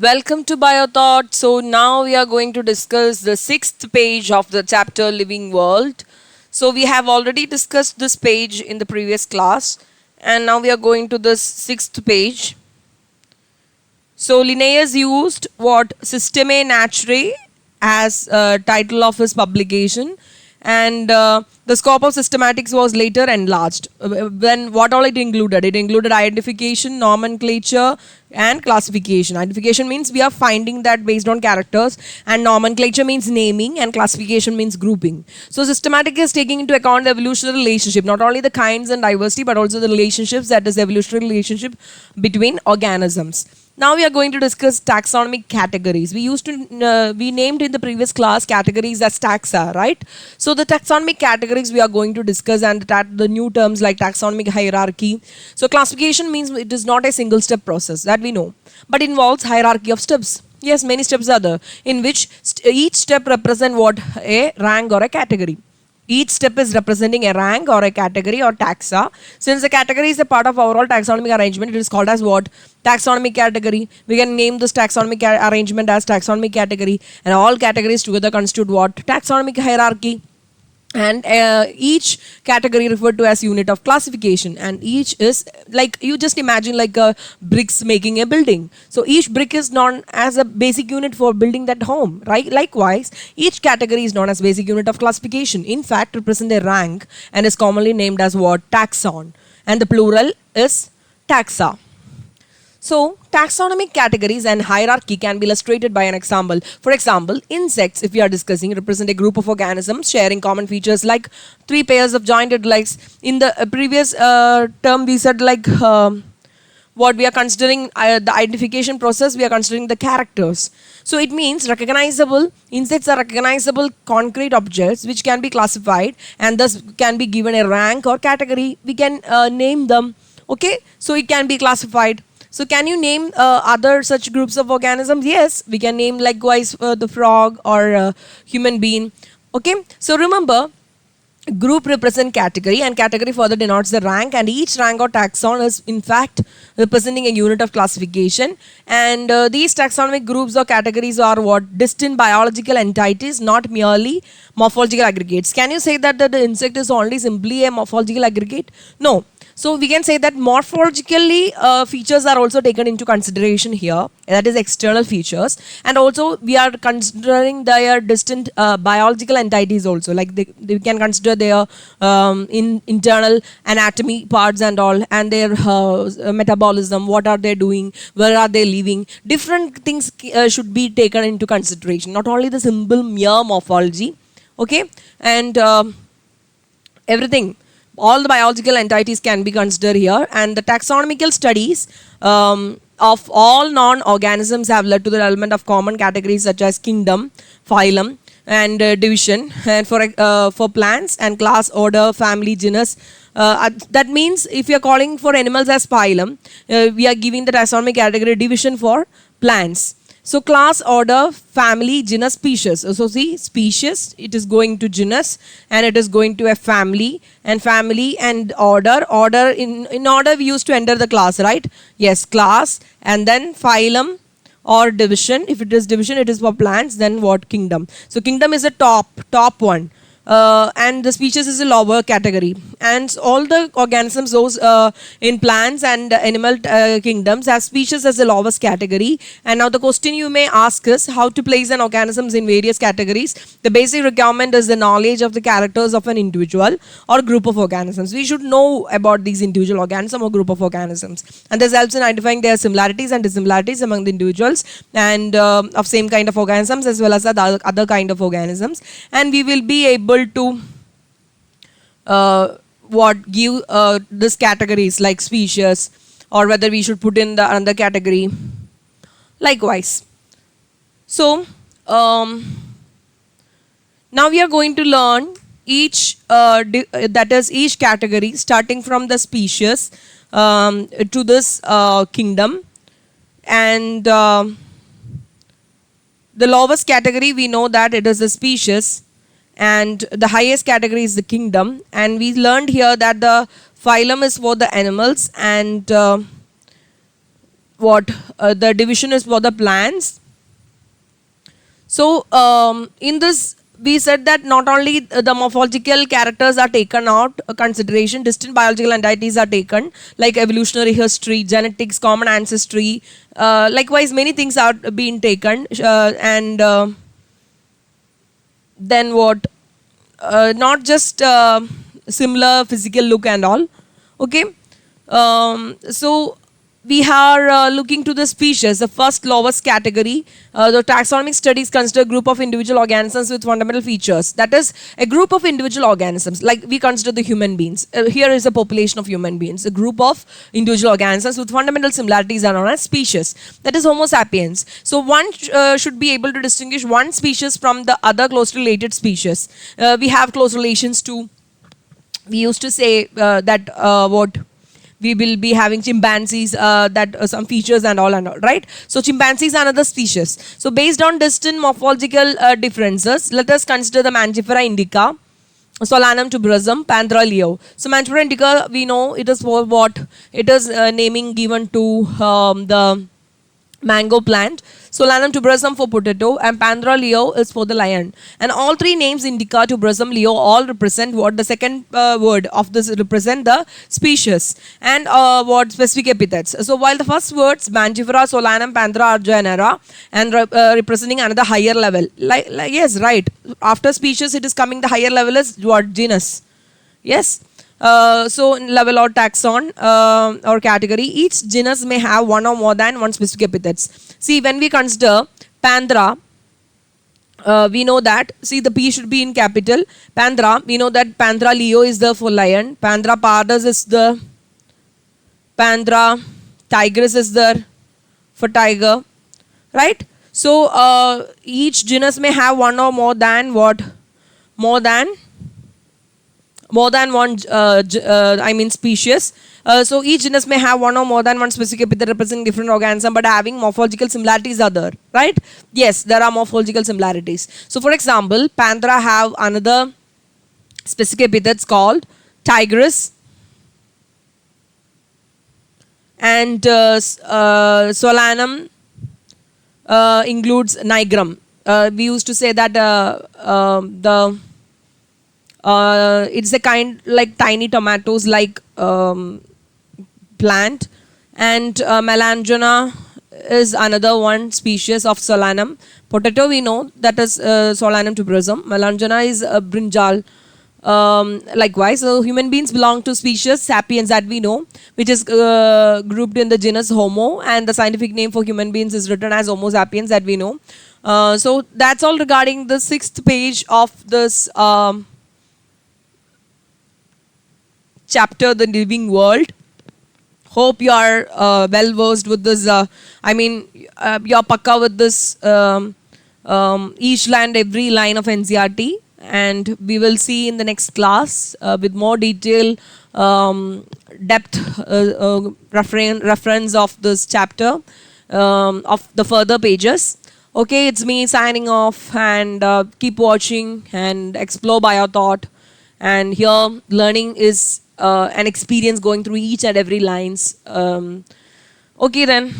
Welcome to BioThought. So now we are going to discuss the sixth page of the chapter Living World. So we have already discussed this page in the previous class, and now we are going to this sixth page. So Linnaeus used what Systemae Naturae as title of his publication, and the scope of systematics was later enlarged. Then what all it included? It included identification, nomenclature, and classification. Identification means we are finding that based on characters, and nomenclature means naming, and classification means grouping. So systematic is taking into account the evolutionary relationship, not only the kinds and diversity, but also the relationships, that is evolutionary relationship between organisms. Now we are going to discuss taxonomic categories. We named in the previous class categories as taxa, right? So the taxonomic categories we are going to discuss, and the new terms like taxonomic hierarchy. So classification means it is not a single step process, that we know, but involves hierarchy of steps. Yes, many steps are there, in which each step represent what? A rank or a category. Each step is representing a rank or a category or taxa. Since the category is a part of overall taxonomic arrangement, it is called as what? Taxonomic category. We can name this taxonomic arrangement as taxonomic category, and all categories together constitute what? Taxonomic hierarchy. And each category referred to as unit of classification, and each is like, you just imagine like a bricks making a building. So each brick is known as a basic unit for building that home, right? Likewise, each category is known as basic unit of classification. In fact, represent a rank and is commonly named as what? Taxon, and the plural is taxa. So, taxonomic categories and hierarchy can be illustrated by an example. For example, insects, if we are discussing, represent a group of organisms sharing common features like three pairs of jointed legs. In the previous term, we said like what we are considering the identification process, we are considering the characters. So, it means recognizable, insects are recognizable concrete objects which can be classified and thus can be given a rank or category. We can name them, okay? So, it can be classified. So can you name other such groups of organisms? Yes, we can name likewise the frog or human being. Okay, so remember, group represent category, and category further denotes the rank, and each rank or taxon is in fact representing a unit of classification. And these taxonomic groups or categories are what? Distinct biological entities, not merely morphological aggregates. Can you say that the insect is only simply a morphological aggregate? No. So we can say that morphologically features are also taken into consideration here, that is external features, and also we are considering their distant biological entities also, like they can consider their internal anatomy parts and all, and their metabolism, what are they doing, where are they living. Different things should be taken into consideration, not only the simple mere morphology, okay, and everything. All the biological entities can be considered here, and the taxonomical studies of all non-organisms have led to the development of common categories such as kingdom, phylum, and division, and for plants, and class, order, family, genus. That means if we are calling for animals as phylum, we are giving the taxonomic category division for plants. So class, order, family, genus, species. So see, species, it is going to genus, and it is going to a family, and order. Order, in order we used to enter the class, right? Yes, class, and then phylum or division. If it is division, it is for plants, then what? Kingdom. So kingdom is a top one. And the species is a lower category, and all the organisms, those in plants and animal kingdoms, have species as the lowest category. And now the question you may ask is how to place an organisms in various categories. The basic requirement is the knowledge of the characters of an individual or group of organisms. We should know about these individual organisms or group of organisms, and this helps in identifying their similarities and dissimilarities among the individuals and of same kind of organisms as well as the other kind of organisms, and we will be able to give this categories like species, or whether we should put in the another category likewise. So now we are going to learn each that is each category, starting from the species to this kingdom, and the lowest category we know that it is the species, and the highest category is the kingdom. And we learned here that the phylum is for the animals, and what the division is for the plants. So in this we said that not only the morphological characters are taken out consideration, distinct biological entities are taken like evolutionary history, genetics, common ancestry. Likewise, many things are being taken, and then what? Not just similar physical look and all. Okay, so we are looking to the species, the first lowest category. The taxonomic studies consider a group of individual organisms with fundamental features. That is, a group of individual organisms, like we consider the human beings. Here is a population of human beings. A group of individual organisms with fundamental similarities are known as species. That is Homo sapiens. So one should be able to distinguish one species from the other closely related species. We have close relations to, we used to say that what we will be having chimpanzees, that some features and all, right? So chimpanzees are another species. So based on distant morphological differences, let us consider the Mangifera indica, Solanum tuberosum, Panthera leo. So Mangifera indica, we know it is for what? It is naming given to the mango plant. Solanum tuberosum for potato, and Panthera leo is for the lion. And all three names, indica, tuberosum, leo, all represent what? The second word of this represent the species and what? Specific epithets. So while the first words Mangifera, Solanum, Panthera are genera and representing another higher level. Like yes, right. After species, it is coming. The higher level is what? Genus. Yes. So level or taxon or category, each genus may have one or more than one specific epithets. See, when we consider Panthera, we know that, see, the P should be in capital. Panthera, we know that Panthera leo is the for lion, Panthera pardus is the, Panthera tigris is there for tiger, right? So each genus may have one or more than what? More than one I mean species. So each genus may have one or more than one specific epithet representing different organism but having morphological similarities are there, right? Yes, there are morphological similarities. So for example, Panthera have another specific epithets called tigris, and Solanum includes nigrum. We used to say that it's a kind like tiny tomatoes like plant, and Melangena is another one species of Solanum. Potato we know that is Solanum tuberosum. Melangena is brinjal. Likewise, so human beings belong to species sapiens that we know, which is grouped in the genus Homo, and the scientific name for human beings is written as Homo sapiens that we know. So that's all regarding the 6th page of this chapter, the living world. Hope you are well versed with this. I mean, you're pakka with this each and every line of NCERT, and we will see in the next class with more detail, depth reference of this chapter, of the further pages. Okay, it's me signing off, and keep watching and explore by your thought. And here, learning is an experience going through each and every lines. Okay then.